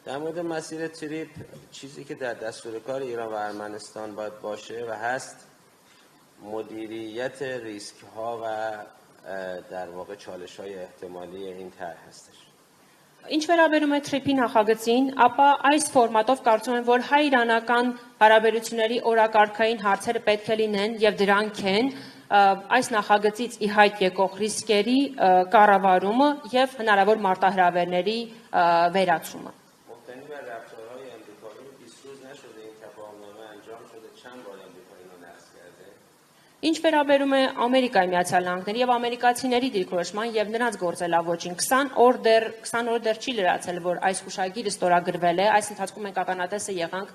در مورد مسیر تریپ چیزی که در دستور کار ایران و ارمنستان باید باشه و هست مدیریت ریسک ها و در واقع چالش های احتمالی این طرح هستش. Ինչ վերաբերում է TRIP-ի նախագծին, ապա այս ֆորմատով կարծում եմ, որ հայ-իրանական հարաբերությունների օրակարգային հարցերը պետք է լինեն եւ դրանք են այս նախագծից ի հայտ եկող ռիսկերի կառավարումը եւ հնարավոր մարտահրավերների վերացումը։ مبتنی بر رفتارهای امریکایی 20 روز نشده این تفاهمنامه انجام شده چند بار امریکا اینو نقض کرده Ինչ վերաբերում է Ամերիկայի Միացյալ Նահանգների եւ ամերիկացիների դիրքորոշման եւ նրանց գործելավոճին 20 օր դեռ չի լրացել, որ այս հուշագիրը ստորագրվել է, այս ընթացքում մենք ականատեսը եղանք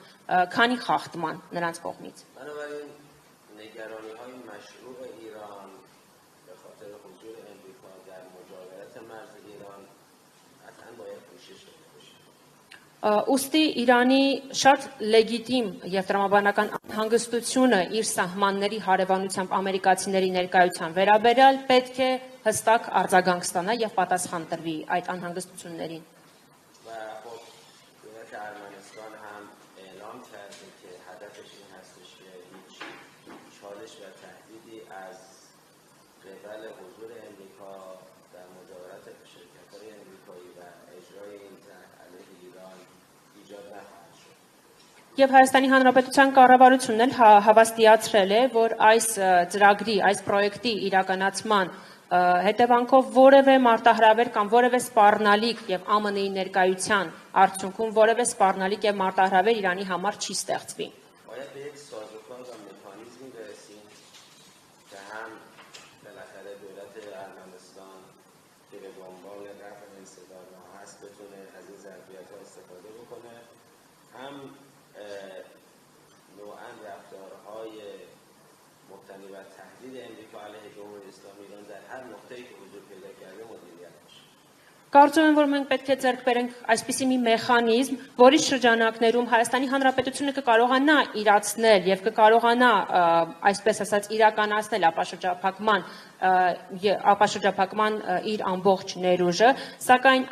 քանի խախտման նրանց կողմից։ بنابراین نگرانی‌های مشروع ایران به خاطر حضور امریکا در مجاورت مرز ایران قطعاً باید پوشش داده بشه. Ուստի Իրանի շատ լեգիտիմ եւ տրամաբանական հանգստությունը իր սահմանների հարևանությամբ ամերիկացիների ներկայության վերաբերյալ պետք է հստակ արձագանք ստանա եւ պատասխան տրվի այդ անհանգստություններին։ و خب دولت ارمنستان هم اعلام کرده که هدفش این هستش که هیچ چالش و تهدیدی از قبل حضور امریکا در مجاورت شرکت‌های امریکایی و اجرای این طرح علیه ایران ایجاد نخواهد شد. Եվ Հայաստանի Հանրապետության կառավարությունն էլ հավաստիացրել է, որ այս ծրագրի, այս պրոյեկտի իրականացման հետևանքով որևէ մարտահրավեր կամ որևէ սպառնալիք եւ ԱՄՆ-ի ներկայության արդյունքում որևէ սպառնալիք եւ մարտահրավեր Իրանի համար չի ստեղծվի։ باید به یک سازوکار و مکانیزمی برسیم که هم بالاخره دولت ارمنستان که به عنوان رفع انسدادها هست بتونه از این ظرفیت‌ها استفاده بکنه هم نوعاً رفتارهای مبتنی بر تهدید امریکا علیه جمهوری اسلامی ایران در هر نقطه‌ای که حضور پیدا کرده مدیریت بشه. Կարծում եմ, որ մենք պետք է ձեռք բերենք այսպիսի մի մեխանիզմ, որի շրջանակներում Հայաստանի Հանրապետությունը կկարողանա իրացնել եւ կկարողանա, այսպես ասած, իրականացնել ապաշրջափակման իր ամբողջ ներուժը, սակայն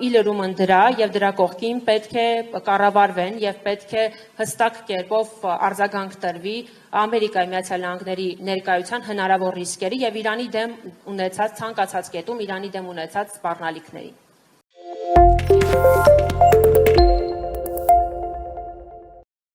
ի լրումն դրա եւ դրա կողքին պետք է կառավարվեն եւ պետք է հստակ կերպով արձագանք տրվի Ամերիկայի Միացյալ Նահանգների ներկայության հնարավոր ռիսկերի եւ Իրանի դեմ ունեցած ցանկացած կետում Իրանի դեմ ունեցած սպառնալիքների։